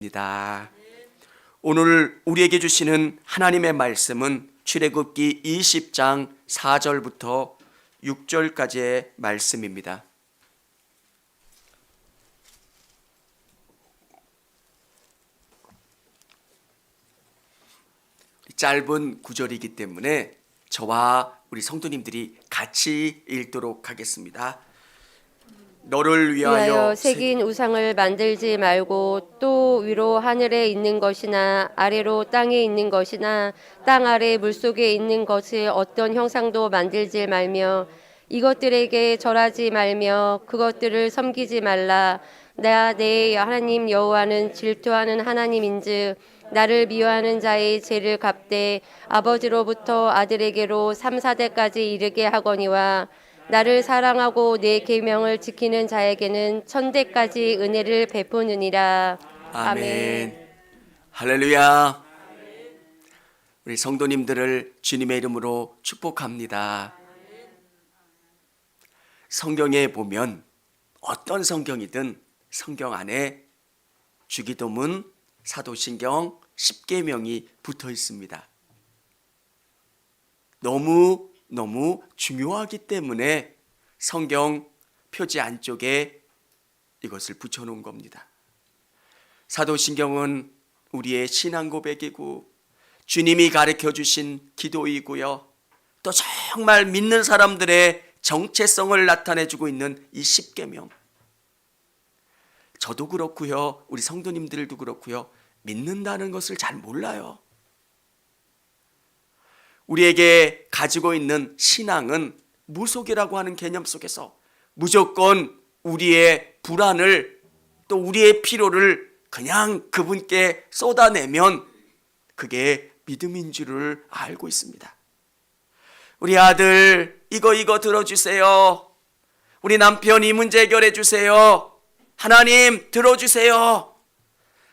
입니다. 오늘 우리에게 주시는 하나님의 말씀은 출애굽기 20장 4절부터 6절까지의 말씀입니다. 짧은 구절이기 때문에 저와 우리 성도님들이 같이 읽도록 하겠습니다. 너를 위하여 새긴 우상을 만들지 말고 또 위로 하늘에 있는 것이나 아래로 땅에 있는 것이나 땅 아래 물속에 있는 것을 어떤 형상도 만들지 말며 이것들에게 절하지 말며 그것들을 섬기지 말라. 나 내 하나님 여호와는 질투하는 하나님인즉 나를 미워하는 자의 죄를 갚되 아버지로부터 아들에게로 3, 4대까지 이르게 하거니와 나를 사랑하고 내 계명을 지키는 자에게는 천대까지 은혜를 베푸느니라. 아멘. 할렐루야. 우리 성도님들을 주님의 이름으로 축복합니다. 성경에 보면 어떤 성경이든 성경 안에 주기도문, 사도신경, 십계명이 붙어 있습니다. 너무 중요하기 때문에 성경 표지 안쪽에 이것을 붙여놓은 겁니다. 사도신경은 우리의 신앙 고백이고 주님이 가르쳐 주신 기도이고요. 또 정말 믿는 사람들의 정체성을 나타내주고 있는 이 십계명. 저도 그렇고요. 우리 성도님들도 그렇고요. 믿는다는 것을 잘 몰라요. 우리에게 가지고 있는 신앙은 무속이라고 하는 개념 속에서 무조건 우리의 불안을 또 우리의 피로를 그냥 그분께 쏟아내면 그게 믿음인 줄을 알고 있습니다. 우리 아들 이거 들어주세요. 우리 남편 이 문제 해결해 주세요. 하나님 들어주세요.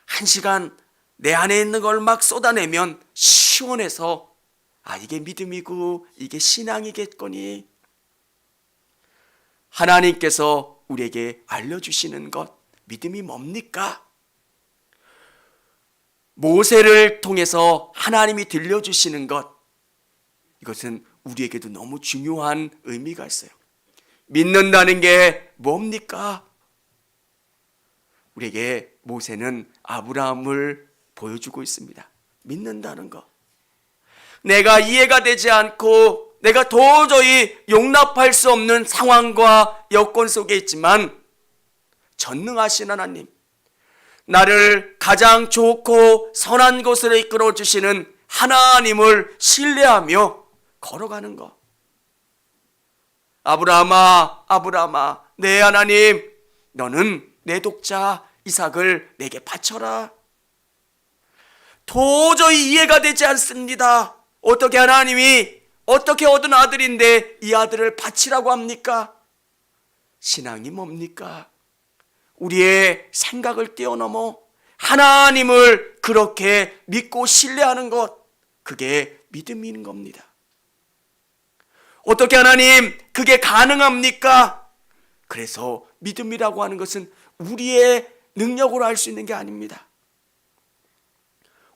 1시간 내 안에 있는 걸 막 쏟아내면 시원해서 이게 믿음이고 이게 신앙이겠거니. 하나님께서 우리에게 알려주시는 것, 믿음이 뭡니까? 모세를 통해서 하나님이 들려주시는 것, 이것은 우리에게도 너무 중요한 의미가 있어요. 믿는다는 게 뭡니까? 우리에게 모세는 아브라함을 보여주고 있습니다. 믿는다는 것. 내가 이해가 되지 않고 내가 도저히 용납할 수 없는 상황과 여건 속에 있지만 전능하신 하나님, 나를 가장 좋고 선한 곳으로 이끌어 주시는 하나님을 신뢰하며 걸어가는 것. 아브라함아, 내 하나님, 너는 내 독자 이삭을 내게 바쳐라. 도저히 이해가 되지 않습니다. 어떻게 하나님이 어떻게 얻은 아들인데 이 아들을 바치라고 합니까? 신앙이 뭡니까? 우리의 생각을 뛰어넘어 하나님을 그렇게 믿고 신뢰하는 것, 그게 믿음인 겁니다. 어떻게 하나님 그게 가능합니까? 그래서 믿음이라고 하는 것은 우리의 능력으로 할 수 있는 게 아닙니다.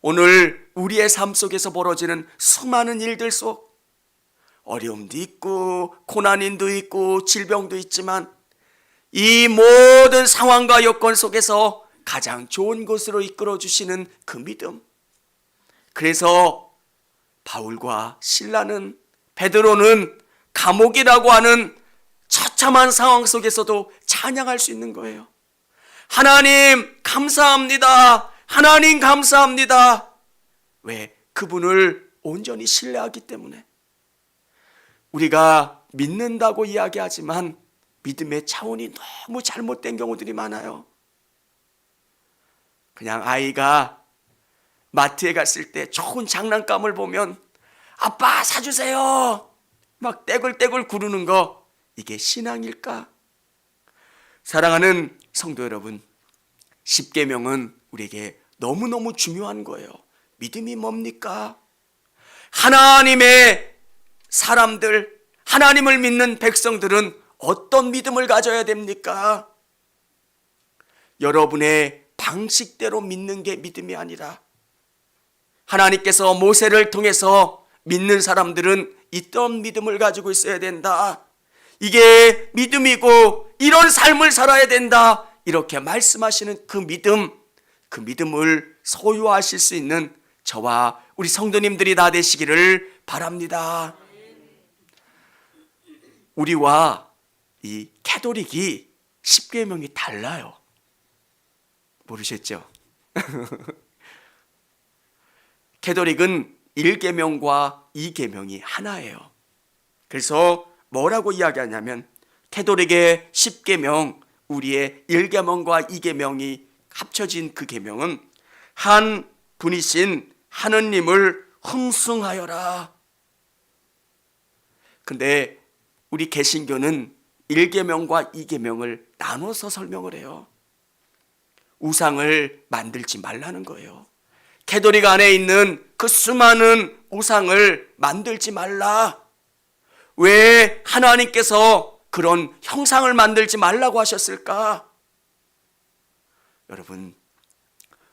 오늘 우리의 삶 속에서 벌어지는 수많은 일들 속 어려움도 있고 고난도 있고 질병도 있지만 이 모든 상황과 여건 속에서 가장 좋은 곳으로 이끌어 주시는 그 믿음. 그래서 바울과 실라는, 베드로는 감옥이라고 하는 처참한 상황 속에서도 찬양할 수 있는 거예요. 하나님 감사합니다. 하나님 감사합니다. 왜? 그분을 온전히 신뢰하기 때문에. 우리가 믿는다고 이야기하지만 믿음의 차원이 너무 잘못된 경우들이 많아요. 그냥 아이가 마트에 갔을 때 좋은 장난감을 보면 아빠 사주세요 막 떼굴떼굴 구르는 거, 이게 신앙일까? 사랑하는 성도 여러분, 십계명은 우리에게 너무너무 중요한 거예요. 믿음이 뭡니까? 하나님의 사람들, 하나님을 믿는 백성들은 어떤 믿음을 가져야 됩니까? 여러분의 방식대로 믿는 게 믿음이 아니라 하나님께서 모세를 통해서 믿는 사람들은 이런 믿음을 가지고 있어야 된다. 이게 믿음이고 이런 삶을 살아야 된다. 이렇게 말씀하시는 그 믿음을 소유하실 수 있는 저와 우리 성도님들이 다 되시기를 바랍니다. 우리와 이 캐톨릭이 10계명이 달라요. 모르셨죠? 캐톨릭은 1계명과 2계명이 하나예요. 그래서 뭐라고 이야기하냐면 캐톨릭의 10계명, 우리의 1계명과 2계명이 합쳐진 그 계명은 한 분이신 하느님을 흥숭하여라. 근데 우리 개신교는 1계명과 2계명을 나눠서 설명을 해요. 우상을 만들지 말라는 거예요. 캐톨릭 안에 있는 그 수많은 우상을 만들지 말라. 왜 하나님께서 그런 형상을 만들지 말라고 하셨을까? 여러분,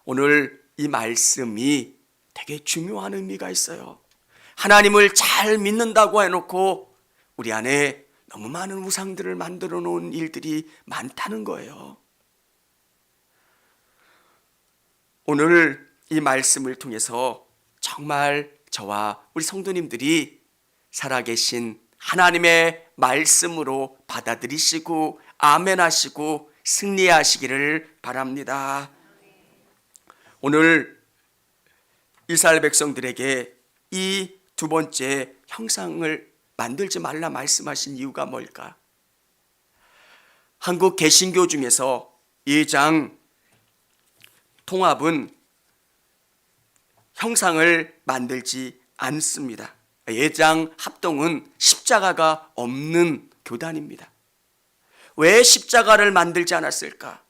오늘 이 말씀이 되게 중요한 의미가 있어요. 하나님을 잘 믿는다고 해놓고 우리 안에 너무 많은 우상들을 만들어 놓은 일들이 많다는 거예요. 오늘 이 말씀을 통해서 정말 저와 우리 성도님들이 살아계신 하나님의 말씀으로 받아들이시고 아멘하시고 승리하시기를 바랍니다. 오늘 이스라엘 백성들에게 이 두 번째 형상을 만들지 말라 말씀하신 이유가 뭘까? 한국 개신교 중에서 예장 통합은 형상을 만들지 않습니다. 예장 합동은 십자가가 없는 교단입니다. 왜 십자가를 만들지 않았을까?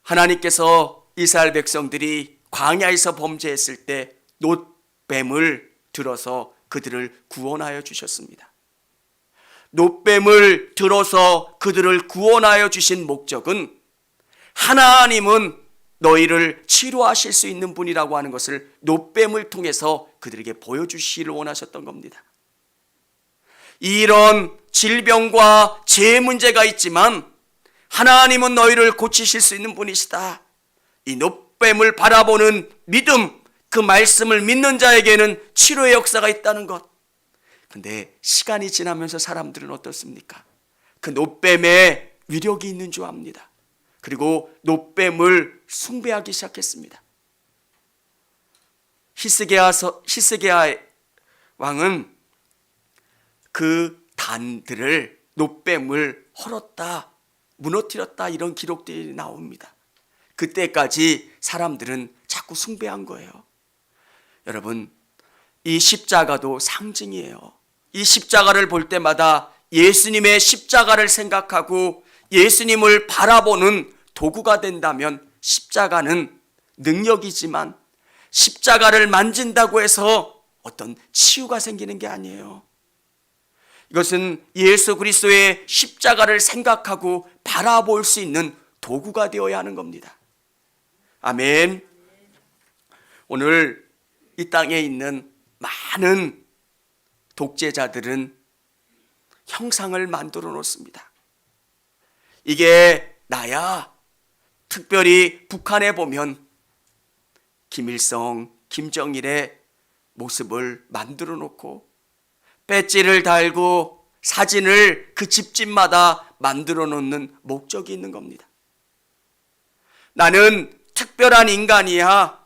하나님께서 이스라엘 백성들이 광야에서 범죄했을 때 놋뱀을 들어서 그들을 구원하여 주셨습니다. 놋뱀을 들어서 그들을 구원하여 주신 목적은 하나님은 너희를 치료하실 수 있는 분이라고 하는 것을 놋뱀을 통해서 그들에게 보여주시기를 원하셨던 겁니다. 이런 질병과 죄 문제가 있지만 하나님은 너희를 고치실 수 있는 분이시다. 이 놋뱀을 바라보는 믿음, 그 말씀을 믿는 자에게는 치료의 역사가 있다는 것. 근데 시간이 지나면서 사람들은 어떻습니까? 그 놋뱀에 위력이 있는 줄 압니다. 그리고 놋뱀을 숭배하기 시작했습니다. 히스기야 왕은 그 단들을 놋뱀을 헐었다, 무너뜨렸다 이런 기록들이 나옵니다. 그때까지 사람들은 자꾸 숭배한 거예요. 여러분, 이 십자가도 상징이에요. 이 십자가를 볼 때마다 예수님의 십자가를 생각하고 예수님을 바라보는 도구가 된다면 십자가는 능력이지만 십자가를 만진다고 해서 어떤 치유가 생기는 게 아니에요. 이것은 예수 그리스도의 십자가를 생각하고 바라볼 수 있는 도구가 되어야 하는 겁니다. 아멘. 오늘 이 땅에 있는 많은 독재자들은 형상을 만들어 놓습니다. 이게 나야. 특별히 북한에 보면 김일성, 김정일의 모습을 만들어 놓고 배지를 달고 사진을 그 집집마다 만들어 놓는 목적이 있는 겁니다. 나는 특별한 인간이야.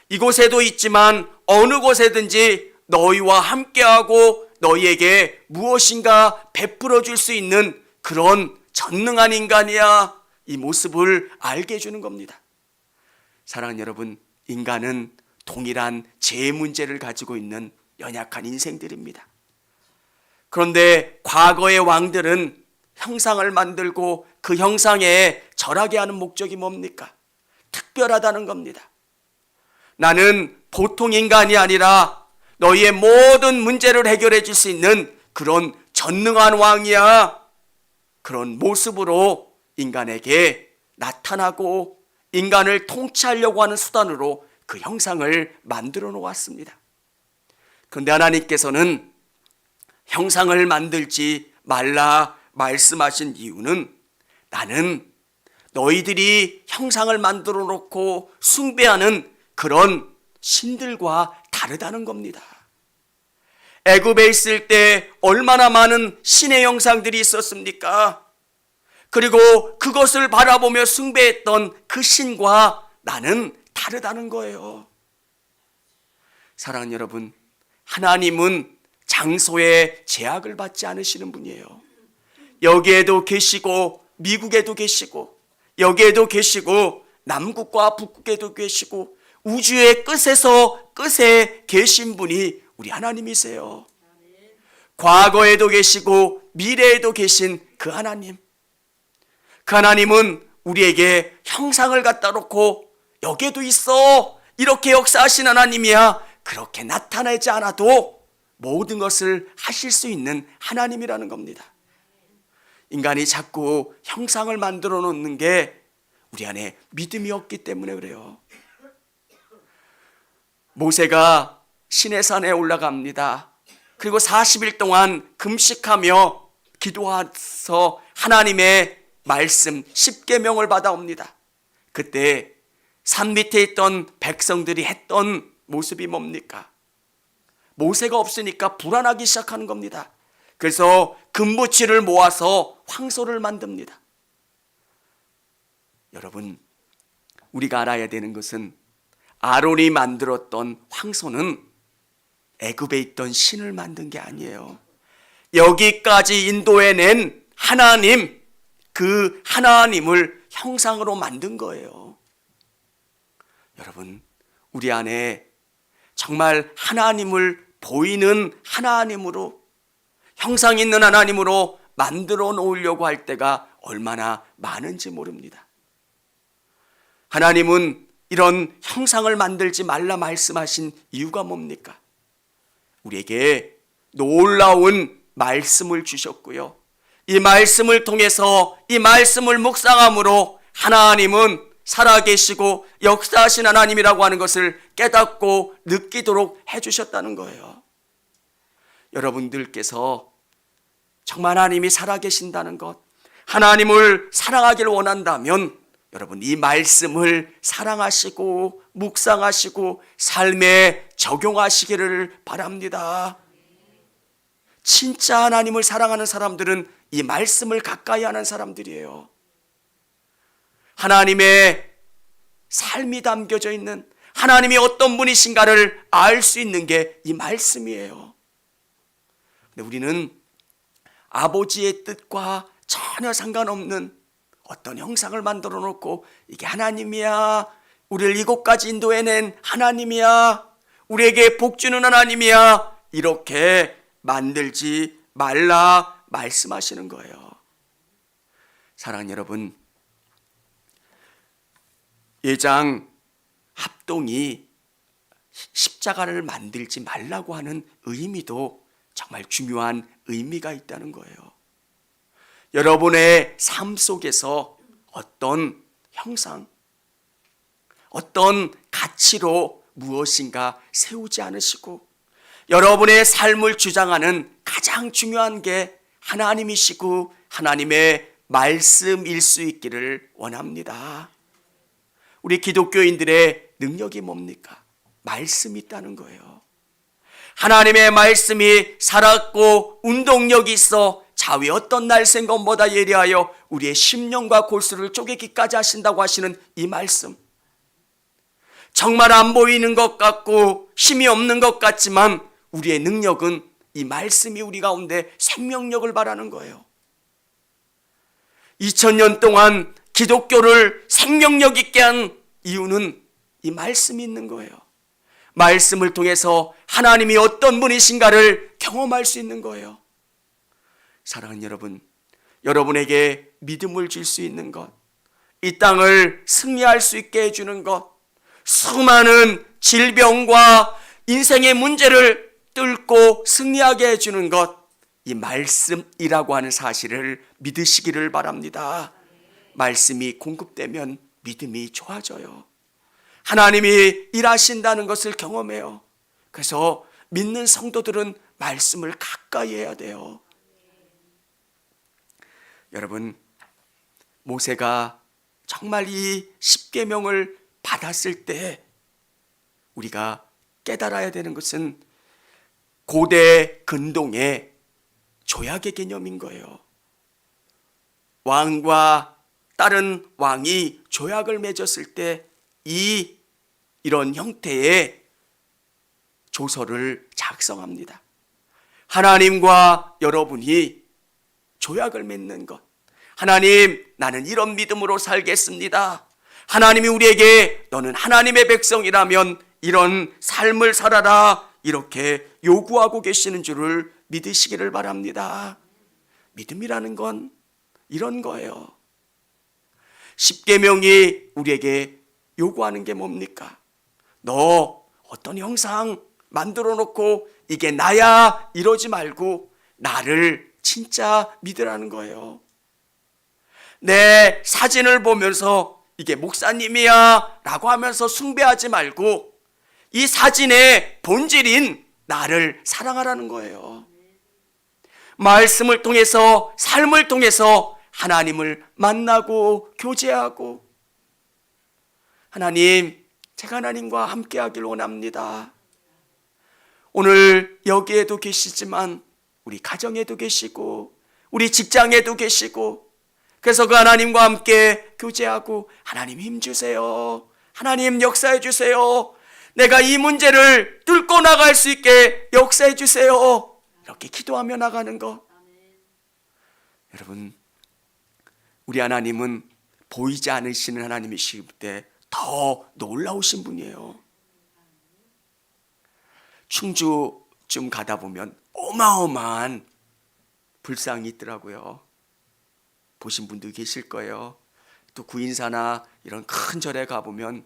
이곳에도 있지만 어느 곳에든지 너희와 함께하고 너희에게 무엇인가 베풀어 줄 수 있는 그런 전능한 인간이야. 이 모습을 알게 해주는 겁니다. 사랑하는 여러분, 인간은 동일한 죄 문제를 가지고 있는 연약한 인생들입니다. 그런데 과거의 왕들은 형상을 만들고 그 형상에 절하게 하는 목적이 뭡니까? 특별하다는 겁니다. 나는 보통 인간이 아니라 너희의 모든 문제를 해결해 줄 수 있는 그런 전능한 왕이야. 그런 모습으로 인간에게 나타나고 인간을 통치하려고 하는 수단으로 그 형상을 만들어 놓았습니다. 그런데 하나님께서는 형상을 만들지 말라 말씀하신 이유는 나는 너희들이 형상을 만들어 놓고 숭배하는 그런 신들과 다르다는 겁니다. 애굽에 있을 때 얼마나 많은 신의 형상들이 있었습니까? 그리고 그것을 바라보며 숭배했던 그 신과 나는 다르다는 거예요. 사랑하는 여러분, 하나님은 장소에 제약을 받지 않으시는 분이에요. 여기에도 계시고 미국에도 계시고 여기에도 계시고 남극과 북극에도 계시고 우주의 끝에서 끝에 계신 분이 우리 하나님이세요. 과거에도 계시고 미래에도 계신 그 하나님. 그 하나님은 우리에게 형상을 갖다 놓고 여기에도 있어 이렇게 역사하신 하나님이야 그렇게 나타나지 않아도 모든 것을 하실 수 있는 하나님이라는 겁니다. 인간이 자꾸 형상을 만들어 놓는 게 우리 안에 믿음이 없기 때문에 그래요. 모세가 시내산에 올라갑니다. 그리고 40일 동안 금식하며 기도해서 하나님의 말씀 10계명을 받아옵니다. 그때 산 밑에 있던 백성들이 했던 모습이 뭡니까? 모세가 없으니까 불안하기 시작하는 겁니다. 그래서 금붙이를 모아서 황소를 만듭니다. 여러분, 우리가 알아야 되는 것은 아론이 만들었던 황소는 애굽에 있던 신을 만든 게 아니에요. 여기까지 인도해낸 하나님, 그 하나님을 형상으로 만든 거예요. 여러분, 우리 안에 정말 하나님을 보이는 하나님으로, 형상 있는 하나님으로 만들어 놓으려고 할 때가 얼마나 많은지 모릅니다. 하나님은 이런 형상을 만들지 말라 말씀하신 이유가 뭡니까? 우리에게 놀라운 말씀을 주셨고요. 이 말씀을 통해서 이 말씀을 묵상함으로 하나님은 살아계시고 역사하신 하나님이라고 하는 것을 깨닫고 느끼도록 해주셨다는 거예요. 여러분들께서 정말 하나님이 살아계신다는 것, 하나님을 사랑하기를 원한다면 여러분 이 말씀을 사랑하시고 묵상하시고 삶에 적용하시기를 바랍니다. 진짜 하나님을 사랑하는 사람들은 이 말씀을 가까이 하는 사람들이에요. 하나님의 삶이 담겨져 있는, 하나님이 어떤 분이신가를 알 수 있는 게 이 말씀이에요. 근데 우리는 아버지의 뜻과 전혀 상관없는 어떤 형상을 만들어 놓고 이게 하나님이야, 우리를 이곳까지 인도해낸 하나님이야, 우리에게 복 주는 하나님이야, 이렇게 만들지 말라 말씀하시는 거예요. 사랑하는 여러분, 예장 합동이 십자가를 만들지 말라고 하는 의미도 정말 중요한 의미가 있다는 거예요. 여러분의 삶 속에서 어떤 형상, 어떤 가치로 무엇인가 세우지 않으시고 여러분의 삶을 주장하는 가장 중요한 게 하나님이시고 하나님의 말씀일 수 있기를 원합니다. 우리 기독교인들의 능력이 뭡니까? 말씀이 있다는 거예요. 하나님의 말씀이 살았고 운동력이 있어 자위 어떤 날쌘 것보다 예리하여 우리의 심령과 골수를 쪼개기까지 하신다고 하시는 이 말씀, 정말 안 보이는 것 같고 힘이 없는 것 같지만 우리의 능력은 이 말씀이 우리 가운데 생명력을 발하는 거예요. 2000년 동안 기독교를 생명력 있게 한 이유는 이 말씀이 있는 거예요. 말씀을 통해서 하나님이 어떤 분이신가를 경험할 수 있는 거예요. 사랑하는 여러분, 여러분에게 믿음을 줄 수 있는 것, 이 땅을 승리할 수 있게 해주는 것, 수많은 질병과 인생의 문제를 뚫고 승리하게 해주는 것, 이 말씀이라고 하는 사실을 믿으시기를 바랍니다. 말씀이 공급되면 믿음이 좋아져요. 하나님이 일하신다는 것을 경험해요. 그래서 믿는 성도들은 말씀을 가까이 해야 돼요. 여러분, 모세가 정말 이 십계명을 받았을 때 우리가 깨달아야 되는 것은 고대 근동의 조약의 개념인 거예요. 왕과 다른 왕이 조약을 맺었을 때 이런 형태의 조서를 작성합니다. 하나님과 여러분이 조약을 맺는 것. 하나님, 나는 이런 믿음으로 살겠습니다. 하나님이 우리에게 너는 하나님의 백성이라면 이런 삶을 살아라, 이렇게 요구하고 계시는 줄을 믿으시기를 바랍니다. 믿음이라는 건 이런 거예요. 십계명이 우리에게 요구하는 게 뭡니까? 너 어떤 형상 만들어 놓고 이게 나야 이러지 말고 나를 진짜 믿으라는 거예요. 내 사진을 보면서 이게 목사님이야 라고 하면서 숭배하지 말고 이 사진의 본질인 나를 사랑하라는 거예요. 말씀을 통해서, 삶을 통해서 하나님을 만나고 교제하고, 하나님, 제가 하나님과 함께 하길 원합니다. 오늘 여기에도 계시지만 우리 가정에도 계시고 우리 직장에도 계시고, 그래서 그 하나님과 함께 교제하고, 하나님 힘주세요, 하나님 역사해 주세요, 내가 이 문제를 뚫고 나갈 수 있게 역사해 주세요, 이렇게 기도하며 나가는 것. 여러분, 우리 하나님은 보이지 않으시는 하나님이실 때 더 놀라우신 분이에요. 충주쯤 가다 보면 어마어마한 불상이 있더라고요. 보신 분도 계실 거예요. 또 구인사나 이런 큰 절에 가보면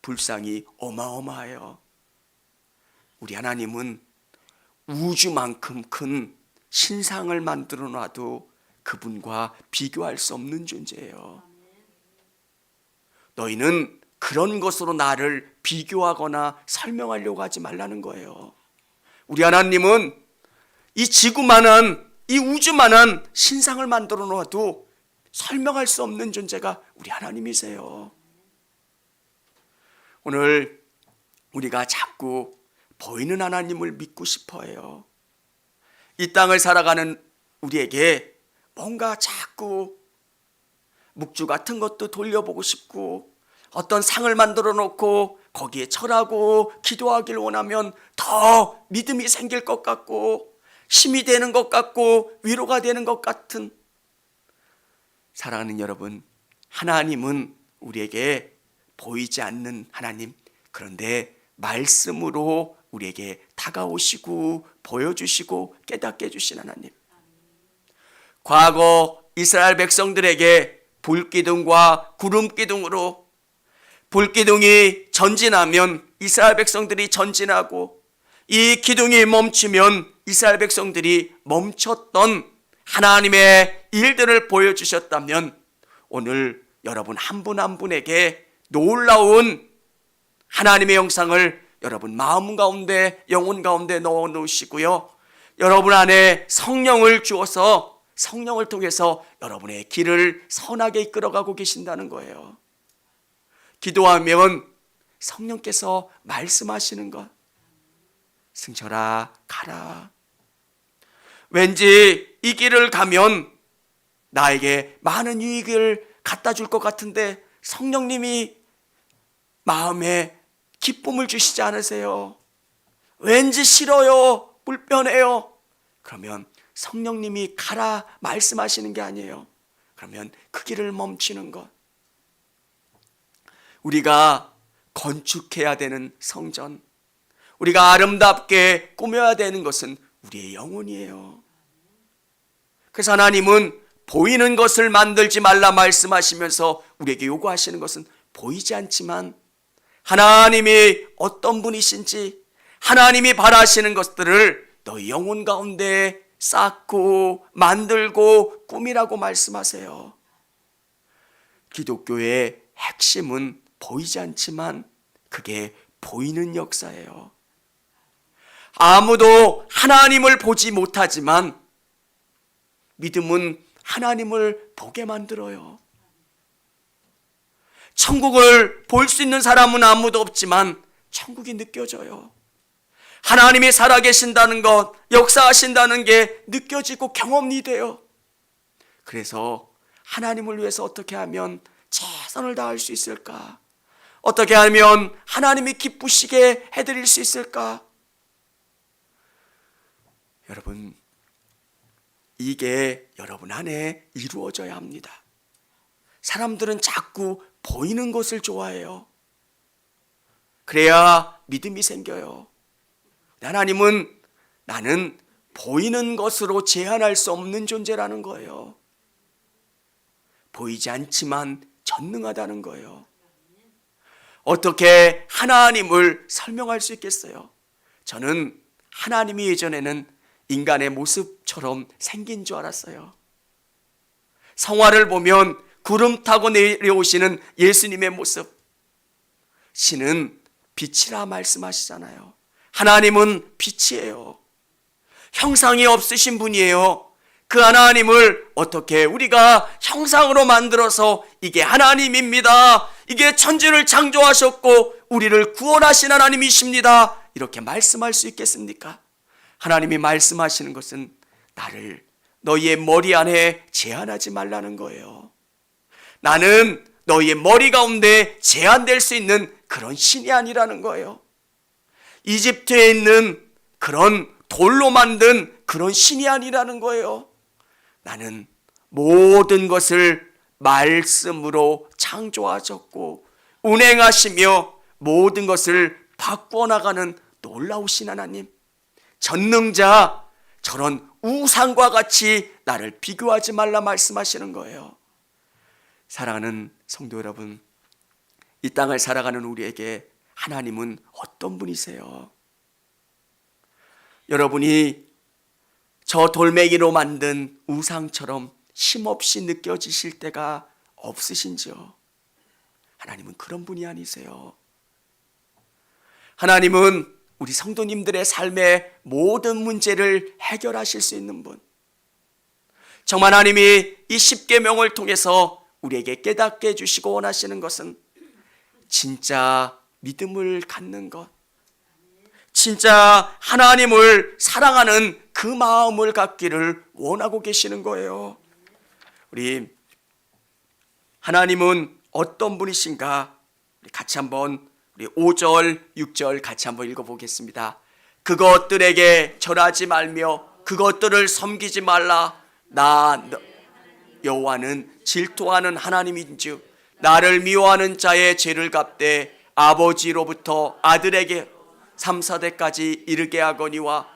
불상이 어마어마해요. 우리 하나님은 우주만큼 큰 신상을 만들어 놔도 그분과 비교할 수 없는 존재예요. 너희는 그런 것으로 나를 비교하거나 설명하려고 하지 말라는 거예요. 우리 하나님은 이 지구만한, 이 우주만한 신상을 만들어 놔도 설명할 수 없는 존재가 우리 하나님이세요. 오늘 우리가 자꾸 보이는 하나님을 믿고 싶어 해요. 이 땅을 살아가는 우리에게 뭔가 자꾸 묵주 같은 것도 돌려보고 싶고, 어떤 상을 만들어 놓고 거기에 절하고 기도하길 원하면 더 믿음이 생길 것 같고, 힘이 되는 것 같고, 위로가 되는 것 같은. 사랑하는 여러분, 하나님은 우리에게 보이지 않는 하나님, 그런데 말씀으로 우리에게 다가오시고 보여주시고 깨닫게 해주신 하나님. 과거 이스라엘 백성들에게 불기둥과 구름기둥으로, 불기둥이 전진하면 이스라엘 백성들이 전진하고, 이 기둥이 멈추면 이스라엘 백성들이 멈췄던 하나님의 일들을 보여주셨다면, 오늘 여러분 한 분 한 분에게 놀라운 하나님의 영상을 여러분 마음 가운데, 영혼 가운데 넣어 놓으시고요, 여러분 안에 성령을 주어서 성령을 통해서 여러분의 길을 선하게 이끌어가고 계신다는 거예요. 기도하면 성령께서 말씀하시는 것. 승철아, 가라. 왠지 이 길을 가면 나에게 많은 유익을 갖다 줄 것 같은데 성령님이 마음에 기쁨을 주시지 않으세요? 왠지 싫어요, 불편해요. 그러면 성령님이 가라 말씀하시는 게 아니에요. 그러면 그 길을 멈추는 것. 우리가 건축해야 되는 성전, 우리가 아름답게 꾸며야 되는 것은 우리의 영혼이에요. 그래서 하나님은 보이는 것을 만들지 말라 말씀하시면서 우리에게 요구하시는 것은 보이지 않지만 하나님이 어떤 분이신지, 하나님이 바라시는 것들을 너희 영혼 가운데 쌓고 만들고 꾸미라고 말씀하세요. 기독교의 핵심은 보이지 않지만 그게 보이는 역사예요. 아무도 하나님을 보지 못하지만 믿음은 하나님을 보게 만들어요. 천국을 볼 수 있는 사람은 아무도 없지만 천국이 느껴져요. 하나님이 살아계신다는 것, 역사하신다는 게 느껴지고 경험이 돼요. 그래서 하나님을 위해서 어떻게 하면 최선을 다할 수 있을까? 어떻게 하면 하나님이 기쁘시게 해드릴 수 있을까? 여러분, 이게 여러분 안에 이루어져야 합니다. 사람들은 자꾸 보이는 것을 좋아해요. 그래야 믿음이 생겨요. 하나님은 나는 보이는 것으로 제한할 수 없는 존재라는 거예요. 보이지 않지만 전능하다는 거예요. 어떻게 하나님을 설명할 수 있겠어요? 저는 하나님이 예전에는 인간의 모습처럼 생긴 줄 알았어요. 성화를 보면 구름 타고 내려오시는 예수님의 모습. 신은 빛이라 말씀하시잖아요. 하나님은 빛이에요. 형상이 없으신 분이에요. 그 하나님을 어떻게 우리가 형상으로 만들어서 이게 하나님입니다, 이게 천지를 창조하셨고 우리를 구원하신 하나님이십니다, 이렇게 말씀할 수 있겠습니까? 하나님이 말씀하시는 것은 나를 너희의 머리 안에 제한하지 말라는 거예요. 나는 너희의 머리 가운데 제한될 수 있는 그런 신이 아니라는 거예요. 이집트에 있는 그런 돌로 만든 그런 신이 아니라는 거예요. 나는 모든 것을 말씀으로 창조하셨고 운행하시며 모든 것을 바꾸어 나가는 놀라우신 하나님, 전능자, 저런 우상과 같이 나를 비교하지 말라 말씀하시는 거예요. 사랑하는 성도 여러분, 이 땅을 살아가는 우리에게 하나님은 어떤 분이세요? 여러분이 저 돌멩이로 만든 우상처럼 힘없이 느껴지실 때가 없으신지요? 하나님은 그런 분이 아니세요. 하나님은 우리 성도님들의 삶의 모든 문제를 해결하실 수 있는 분. 정말 하나님이 이 십계명을 통해서 우리에게 깨닫게 해주시고 원하시는 것은 진짜 믿음을 갖는 것, 진짜 하나님을 사랑하는 그 마음을 갖기를 원하고 계시는 거예요. 우리 하나님은 어떤 분이신가? 우리 같이 한번 우리 5절, 6절 같이 한번 읽어보겠습니다. 그것들에게 절하지 말며 그것들을 섬기지 말라. 나 여호와는 질투하는 하나님인즉 나를 미워하는 자의 죄를 갚되 아버지로부터 아들에게 3, 4대까지 이르게 하거니와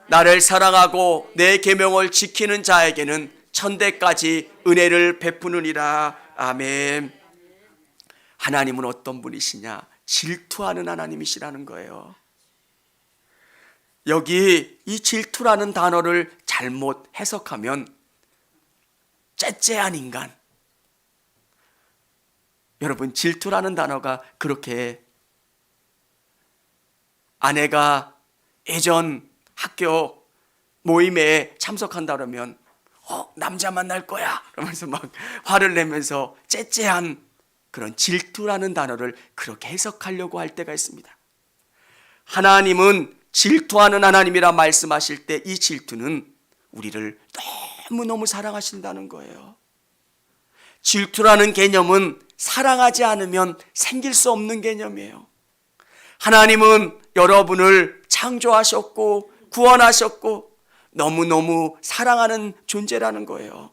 나를 사랑하고 내 계명을 지키는 자에게는 1000대까지 은혜를 베푸느니라. 아멘. 하나님은 어떤 분이시냐? 질투하는 하나님이시라는 거예요. 여기 이 질투라는 단어를 잘못 해석하면 째째한 인간. 여러분, 질투라는 단어가 그렇게 아내가 예전 학교 모임에 참석한다 그러면 남자 만날 거야 그러면서 막 화를 내면서 째째한 그런 질투라는 단어를 그렇게 해석하려고 할 때가 있습니다. 하나님은 질투하는 하나님이라 말씀하실 때 이 질투는 우리를 너무너무 사랑하신다는 거예요. 질투라는 개념은 사랑하지 않으면 생길 수 없는 개념이에요. 하나님은 여러분을 창조하셨고 구원하셨고 너무너무 사랑하는 존재라는 거예요.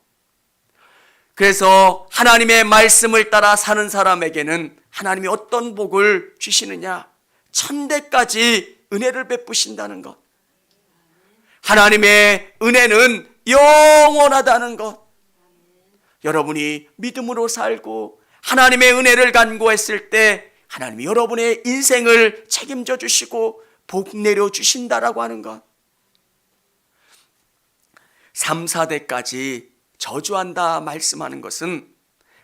그래서 하나님의 말씀을 따라 사는 사람에게는 하나님이 어떤 복을 주시느냐? 1000대까지 은혜를 베푸신다는 것. 하나님의 은혜는 영원하다는 것. 여러분이 믿음으로 살고 하나님의 은혜를 간구했을 때 하나님이 여러분의 인생을 책임져 주시고 복 내려 주신다라고 하는 것. 3, 4대까지 저주한다 말씀하는 것은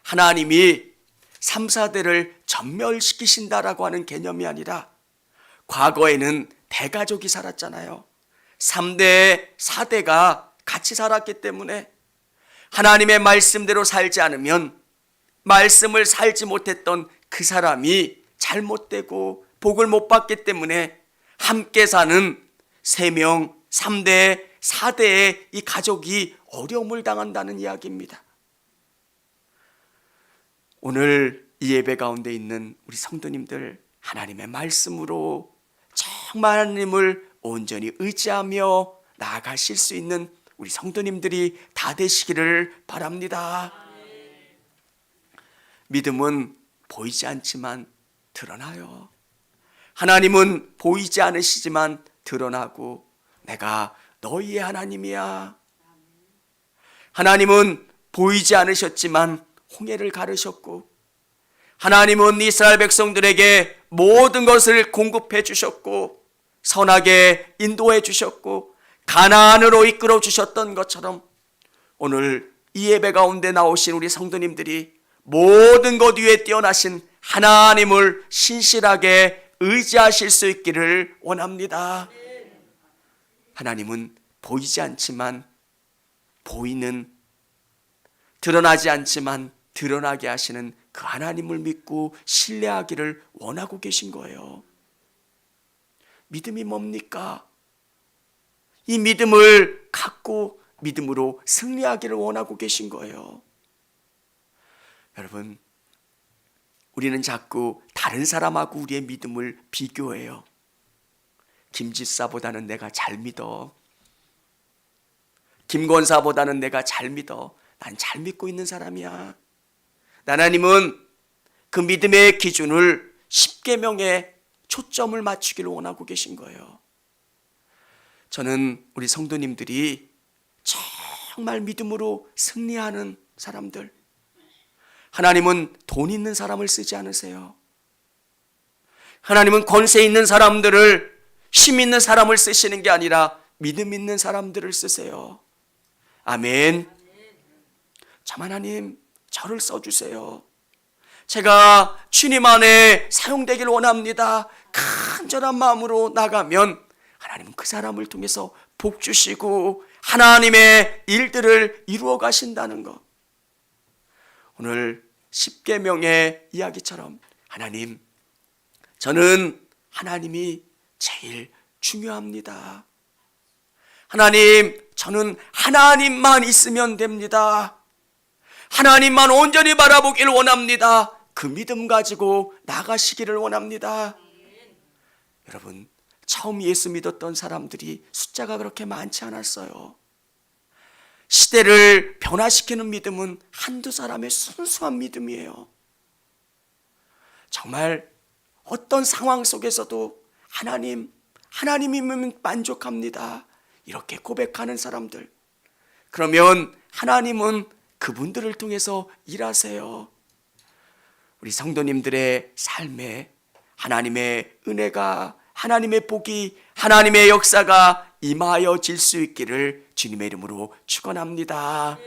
하나님이 3, 4대를 전멸시키신다라고 하는 개념이 아니라 과거에는 대가족이 살았잖아요. 3대, 4대가 같이 살았기 때문에 하나님의 말씀대로 살지 않으면 말씀을 살지 못했던 그 사람이 잘못되고 복을 못 받기 때문에 함께 사는 3명, 3대, 4대의 이 가족이 어려움을 당한다는 이야기입니다. 오늘 이 예배 가운데 있는 우리 성도님들, 하나님의 말씀으로 정말 하나님을 온전히 의지하며 나아가실 수 있는 우리 성도님들이 다 되시기를 바랍니다. 믿음은 보이지 않지만 드러나요. 하나님은 보이지 않으시지만 드러나고 내가 너희의 하나님이야. 하나님은 보이지 않으셨지만 홍해를 가르셨고 하나님은 이스라엘 백성들에게 모든 것을 공급해 주셨고 선하게 인도해 주셨고 가나안으로 이끌어 주셨던 것처럼 오늘 이 예배 가운데 나오신 우리 성도님들이 모든 것 위에 뛰어나신 하나님을 신실하게 의지하실 수 있기를 원합니다. 하나님은 보이지 않지만 보이는, 드러나지 않지만 드러나게 하시는 그 하나님을 믿고 신뢰하기를 원하고 계신 거예요. 믿음이 뭡니까? 이 믿음을 갖고 믿음으로 승리하기를 원하고 계신 거예요. 여러분, 우리는 자꾸 다른 사람하고 우리의 믿음을 비교해요. 김집사보다는 내가 잘 믿어. 김권사보다는 내가 잘 믿어. 난 잘 믿고 있는 사람이야. 하나님은 그 믿음의 기준을 10계명에 초점을 맞추기를 원하고 계신 거예요. 저는 우리 성도님들이 정말 믿음으로 승리하는 사람들, 하나님은 돈 있는 사람을 쓰지 않으세요. 하나님은 권세 있는 사람들을, 힘 있는 사람을 쓰시는 게 아니라 믿음 있는 사람들을 쓰세요. 아멘. 참 하나님, 저를 써주세요. 제가 주님 안에 사용되길 원합니다. 간절한 마음으로 나가면 하나님은 그 사람을 통해서 복 주시고 하나님의 일들을 이루어 가신다는 것. 오늘 10계명의 이야기처럼 하나님, 저는 하나님이 제일 중요합니다. 하나님, 저는 하나님만 있으면 됩니다. 하나님만 온전히 바라보기를 원합니다. 그 믿음 가지고 나가시기를 원합니다. 여러분, 처음 예수 믿었던 사람들이 숫자가 그렇게 많지 않았어요. 시대를 변화시키는 믿음은 한두 사람의 순수한 믿음이에요. 정말 어떤 상황 속에서도 하나님이면 만족합니다. 이렇게 고백하는 사람들. 그러면 하나님은 그분들을 통해서 일하세요. 우리 성도님들의 삶에 하나님의 은혜가, 하나님의 복이, 하나님의 역사가 임하여질 수 있기를 주님의 이름으로 축원합니다.